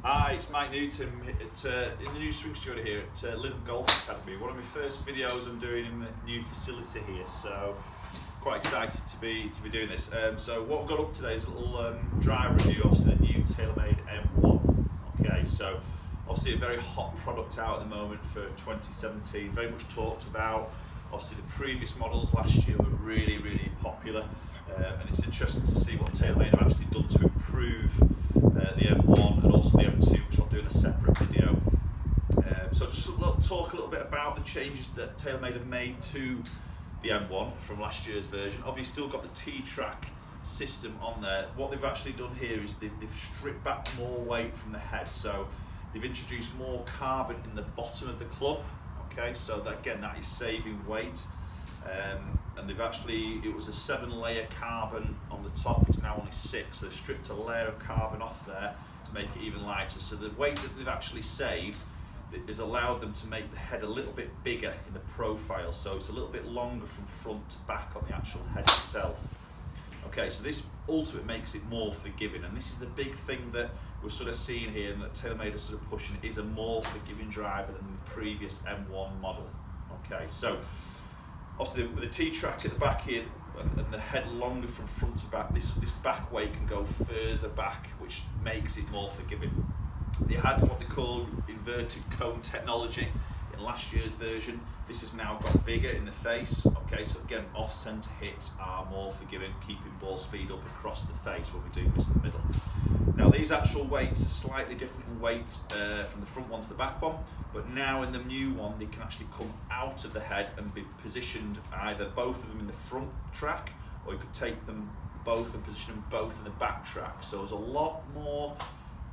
Hi, it's Mike Newton in the new swing studio here at Lytham Golf Academy. One of my first videos I'm doing in the new facility here, so quite excited to be doing this. So what we've got up today is a little drive review of the new TaylorMade M1. Okay, so obviously a very hot product out at the moment for 2017. Very much talked about. Obviously the previous models last year were really popular, and it's interesting to see what TaylorMade have actually done to improve the M1 and also the M2, which I'll do in a separate video. So just talk a little bit about the changes that TaylorMade have made to the M1 from last year's version. Obviously still got the T-track system on there. What they've actually done here is they've stripped back more weight from the head, so they've introduced more carbon in the bottom of the club. Okay, so that, again, that is saving weight. And they've actually, it was a 7-layer carbon on the top, it's now only 6, so they've stripped a layer of carbon off there to make it even lighter. So the weight that they've actually saved has allowed them to make the head a little bit bigger in the profile, so it's a little bit longer from front to back on the actual head itself. Okay, so this ultimately makes it more forgiving, and this is the big thing that we're sort of seeing here, and that TaylorMade is sort of pushing, is a more forgiving driver than the previous M1 model. Okay, so obviously with the T-track at the back here and the head longer from front to back, this back weight can go further back, which makes it more forgiving. They had what they call inverted cone technology in last year's version. This has now got bigger in the face. Okay, so again, off-centre hits are more forgiving, keeping ball speed up across the face when we're doing this in the middle. Now these actual weights are slightly different in weight from the front one to the back one, but now in the new one they can actually come out of the head and be positioned, either both of them in the front track, or you could take them both and position them both in the back track. So there's a lot more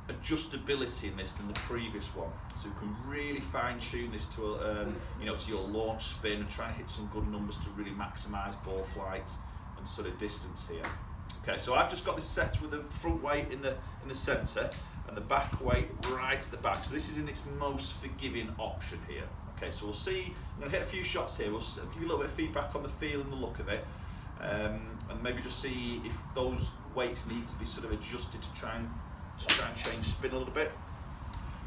adjustability in this than the previous one, so you can really fine-tune this to to your launch spin and try and hit some good numbers to really maximise ball flight and sort of distance here. Okay, so I've just got this set with the front weight in the centre and the back weight right at the back. So this is in its most forgiving option here. Okay, so we'll see. I'm going to hit a few shots here. We'll give you a little bit of feedback on the feel and the look of it, and maybe just see if those weights need to be sort of adjusted to try and change spin a little bit.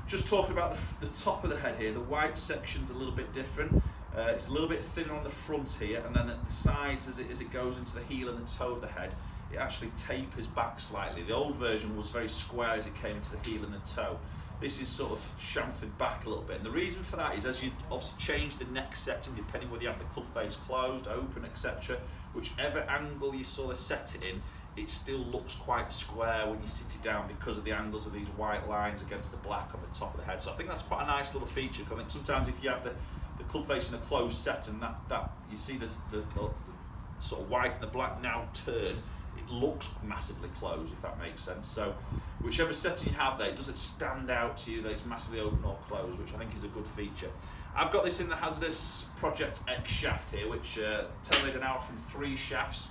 Just talking about the top of the head here, the white section's a little bit different. It's a little bit thinner on the front here, and then at the sides, as it goes into the heel and the toe of the head, it actually tapers back slightly. The old version was very square as it came into the heel and the toe. This is sort of chamfered back a little bit, and the reason for that is as you obviously change the neck setting, depending whether you have the club face closed, open, etc., whichever angle you sort of set it in, it still looks quite square when you sit it down because of the angles of these white lines against the black on the top of the head. So I think that's quite a nice little feature. I think sometimes if you have the club face in a closed set and that you see the sort of white and the black now turn, it looks massively closed, if that makes sense. So whichever setting you have there, it doesn't stand out to you that it's massively open or closed, which I think is a good feature. I've got this in the Hazardous Project X shaft here, which TaylorMade are now from 3 shafts.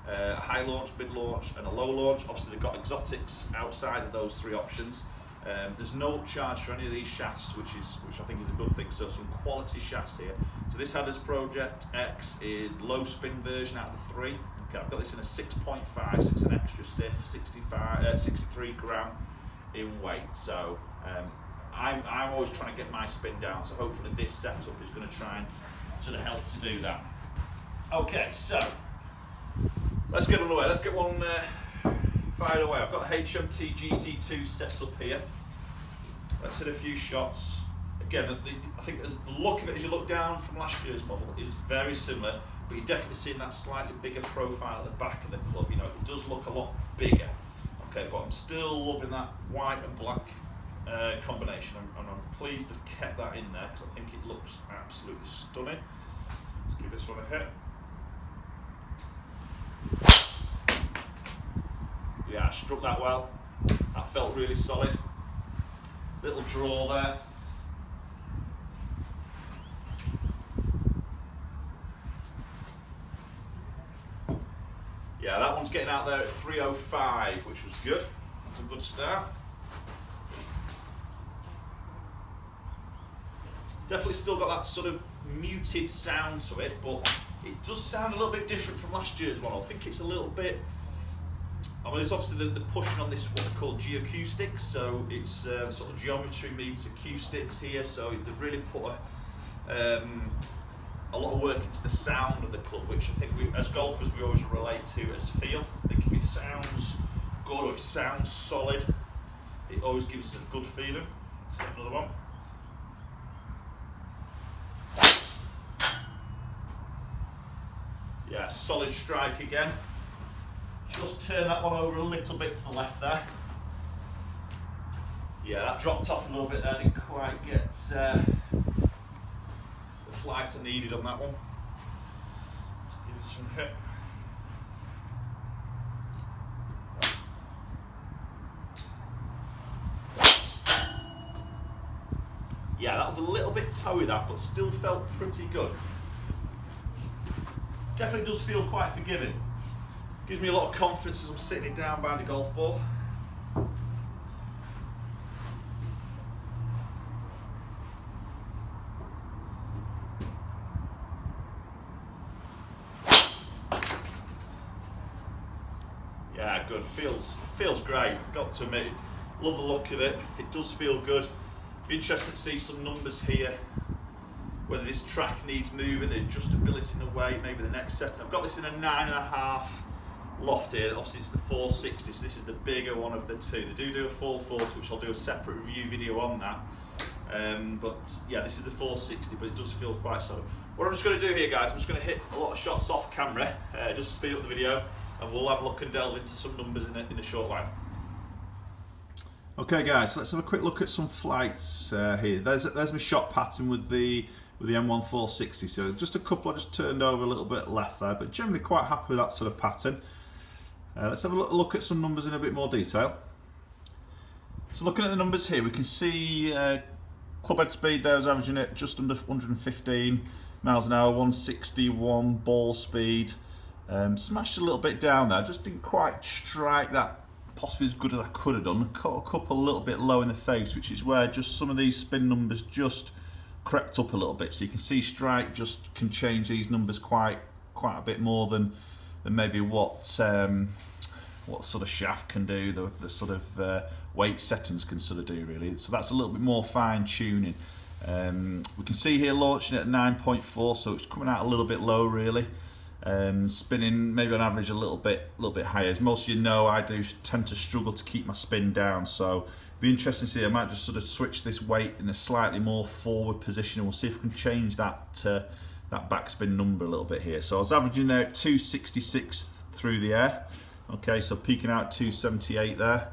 A high launch, mid launch and a low launch. Obviously they've got exotics outside of those 3 options. There's no upcharge for any of these shafts, which I think is a good thing. So some quality shafts here. So this Hazardous Project X is the low spin version out of the 3. Okay, I've got this in a 6.5, so it's an extra stiff, 63 gram in weight. So I'm always trying to get my spin down, so hopefully this setup is going to try and sort of help to do that. Okay, so let's get underway. Let's get one fired away. I've got HMT GC2 set up here. Let's hit a few shots. Again, I think the look of it as you look down from last year's model is very similar, but you're definitely seeing that slightly bigger profile at the back of the club. You know, it does look a lot bigger. Okay, but I'm still loving that white and black combination, and I'm pleased they've kept that in there because I think it looks absolutely stunning. Let's give this one a hit. Yeah, I struck that well. That felt really solid. Little draw there. Yeah, that one's getting out there at 305, which was good. That's a good start. Definitely still got that sort of muted sound to it, but it does sound a little bit different from last year's one. I think it's a little bit I mean, it's obviously the pushing on this what they call geoacoustics, so it's sort of geometry meets acoustics here, so they've really put a lot of work into the sound of the club, which I think we, as golfers, we always relate to as feel. I think if it sounds good or it sounds solid, it always gives us a good feeling. Let's get another one. Yeah, solid strike again. Just turn that one over a little bit to the left there. Yeah, that dropped off a little bit there, didn't quite get the flight I needed on that one. Let's give it some hit. Yeah, that was a little bit toey that, but still felt pretty good. Definitely does feel quite forgiving. Gives me a lot of confidence as I'm sitting it down behind the golf ball. Yeah, good. Feels great. I've got to admit, love the look of it. It does feel good. Be interesting to see some numbers here. Whether this track needs moving, the adjustability in the way, maybe the next set. I've got this in a 9.5 loft here. Obviously it's the 460, so this is the bigger one of the two. They do a 440, which I'll do a separate review video on that. But yeah, this is the 460, but it does feel quite solid. What I'm just going to do here, guys, I'm just going to hit a lot of shots off camera, just to speed up the video, and we'll have a look and delve into some numbers in a short while. Okay guys, let's have a quick look at some flights here. There's my shot pattern with the M1 460, so just a couple I just turned over a little bit left there, but generally quite happy with that sort of pattern. Let's have a look at some numbers in a bit more detail. So looking at the numbers here, we can see club head speed there was averaging at just under 115 miles an hour, 161 ball speed. Smashed a little bit down there, just didn't quite strike that possibly as good as I could have done. Caught a couple a little bit low in the face, which is where just some of these spin numbers just crept up a little bit. So you can see strike just can change these numbers quite a bit more than maybe what sort of shaft can do, the sort of weight settings can sort of do really. So that's a little bit more fine tuning. We can see here launching at 9.4, so it's coming out a little bit low really. Spinning maybe on average a little bit higher. As most of you know, I do tend to struggle to keep my spin down, so be interesting to see. I might just sort of switch this weight in a slightly more forward position, and we'll see if we can change that backspin number a little bit here. So I was averaging there at 266 through the air. Okay, so peaking out 278 there,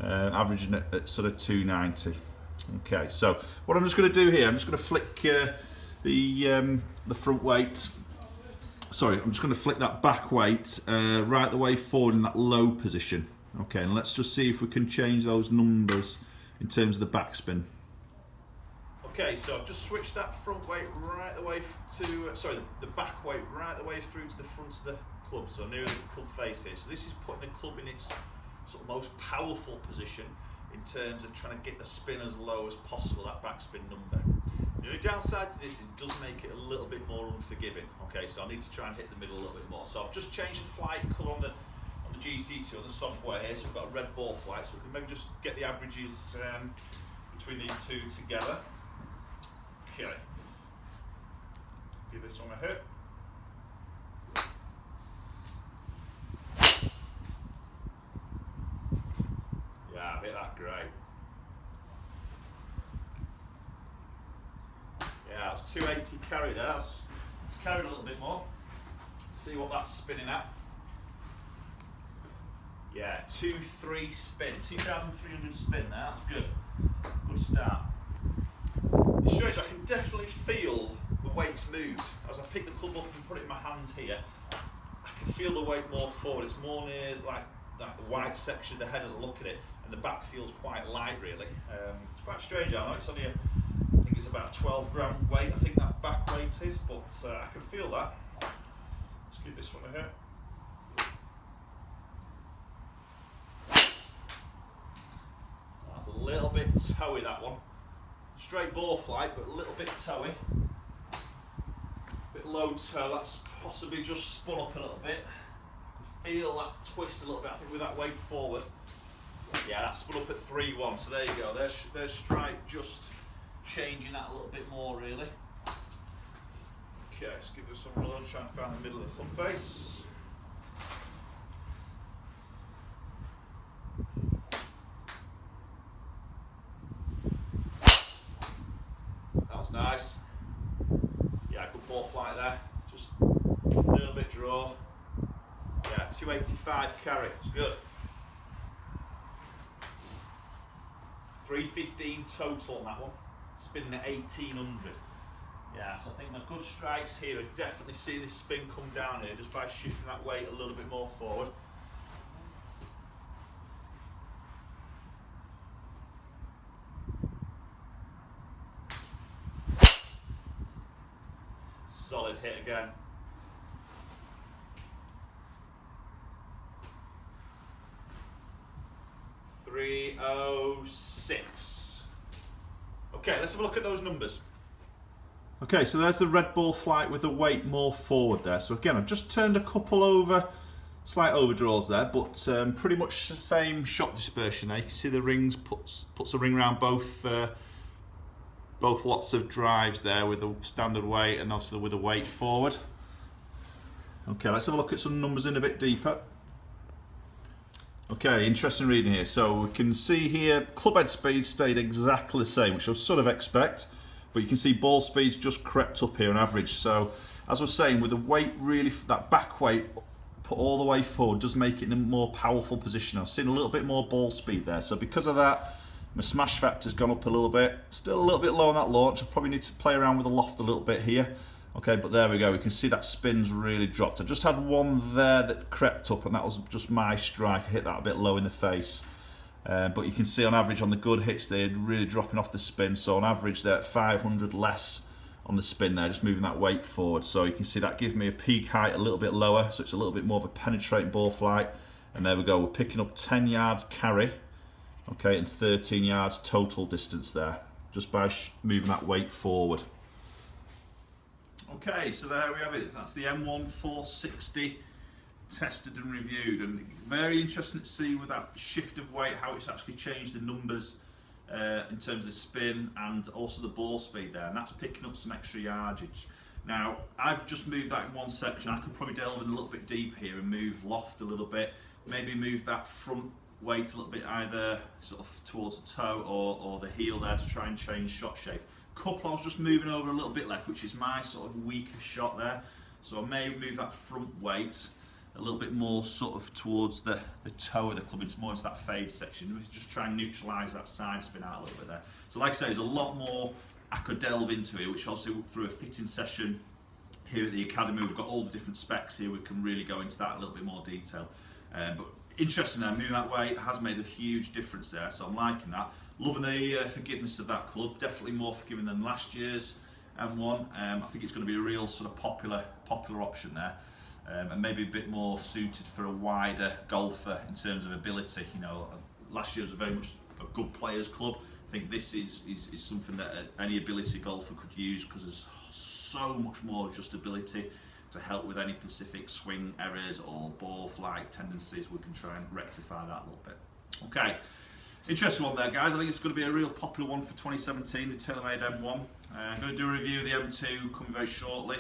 averaging at sort of 290. Okay, so what I'm just going to do here, I'm just going to flick the front weight. Sorry, I'm just going to flick that back weight right the way forward in that low position. Okay, and let's just see if we can change those numbers in terms of the backspin. Okay, so I've just switched that front weight right the way to, the back weight right the way through to the front of the club, so near the club face here. So this is putting the club in its sort of most powerful position in terms of trying to get the spin as low as possible, that backspin number. The only downside to this is it does make it a little bit more unforgiving. Okay, so I need to try and hit the middle a little bit more. So I've just changed the flight colour on the GC2 on the software here, so we've got a red ball flight, so we can maybe just get the averages between these two together. Okay, give this one a hit. Yeah, I hit that great. Yeah, it's 280 carry there. Let's carry it a little bit more. See what that's spinning at. Yeah, 2,300 spin, 2,300 spin there. That's good. Good start. It's strange. I can definitely feel the weights move as I pick the club up and put it in my hands here. I can feel the weight more forward. It's more near like the white section of the head as I look at it, and the back feels quite light really. It's quite strange. I know it's only I think it's about a 12 gram weight. I think that back weight is, but I can feel that. Let's give this one a hit. That's a little bit toey, that one. Straight ball flight, but a little bit toey. Bit low toe, that's possibly just spun up a little bit. feel that twist a little bit, I think, with that weight forward. Yeah, that's spun up at 3-1, so there you go. There's strike just changing that a little bit more, really. Okay, let's give this some run, try and find the middle of the club face. That was nice. Yeah, good ball flight there. Just a little bit draw. Yeah, 285 carry, it's good. 315 total on that one, spinning at 1800. Yeah, so I think my good strikes here, I definitely see this spin come down here just by shifting that weight a little bit more forward. Solid hit again. .306. Okay, let's have a look at those numbers. Okay, so there's the red ball flight with the weight more forward there. So again, I've just turned a couple over, slight overdraws there, but pretty much the same shot dispersion there. You can see the rings puts a ring around both lots of drives there with the standard weight and obviously with the weight forward. Okay, let's have a look at some numbers in a bit deeper. Okay, interesting reading here. So we can see here club head speed stayed exactly the same, which I would sort of expect, but you can see ball speeds just crept up here on average. So as I was saying, with the weight really, that back weight put all the way forward does make it in a more powerful position. I've seen a little bit more ball speed there. So because of that, my smash factor's gone up a little bit. Still a little bit low on that launch. I probably need to play around with the loft a little bit here. Okay, but there we go. We can see that spin's really dropped. I just had one there that crept up, and that was just my strike. I hit that a bit low in the face. But you can see on average on the good hits, they're really dropping off the spin. So on average, they're at 500 less on the spin there, just moving that weight forward. So you can see that gives me a peak height a little bit lower, so it's a little bit more of a penetrating ball flight. And there we go. We're picking up 10 yards carry, okay, and 13 yards total distance there, just by moving that weight forward. Okay, so there we have it. That's the M1 460 tested and reviewed, and very interesting to see with that shift of weight how it's actually changed the numbers in terms of the spin and also the ball speed there, and that's picking up some extra yardage. Now I've just moved that in one section. I could probably delve in a little bit deeper here and move loft a little bit, maybe move that front weight a little bit either sort of towards the toe or the heel there to try and change shot shape. Couple I was just moving over a little bit left, which is my sort of weaker shot there, so I may move that front weight a little bit more sort of towards the toe of the club. It's more into that fade section. We just try and neutralise that side spin out a little bit there. So like I say, there's a lot more I could delve into here, which obviously through a fitting session here at the Academy, we've got all the different specs here. We can really go into that in a little bit more detail. But interesting there, moving that way has made a huge difference there, so I'm liking that. Loving the forgiveness of that club, definitely more forgiving than last year's M1. I think it's going to be a real sort of popular option there, and maybe a bit more suited for a wider golfer in terms of ability. You know, last year was very much a good players club. I think this is something that any ability golfer could use, because there's so much more adjustability to help with any specific swing errors or ball flight tendencies. We can try and rectify that a little bit. Okay, interesting one there, guys. I think it's going to be a real popular one for 2017, the TaylorMade M1. I'm going to do a review of the M2 coming very shortly.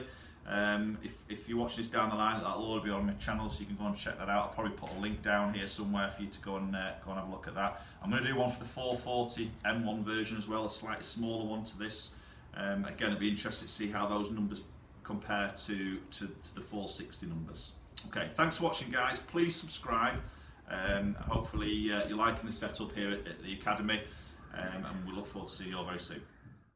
If you watch this down the line, that'll all be on my channel, so you can go and check that out. I'll probably put a link down here somewhere for you to go and have a look at that. I'm going to do one for the 440 M1 version as well, a slightly smaller one to this. Again, it'd be interesting to see how those numbers compare to the 460 numbers. Okay, thanks for watching, guys. Please subscribe. Hopefully you're liking the setup here at the Academy, and we look forward to seeing you all very soon.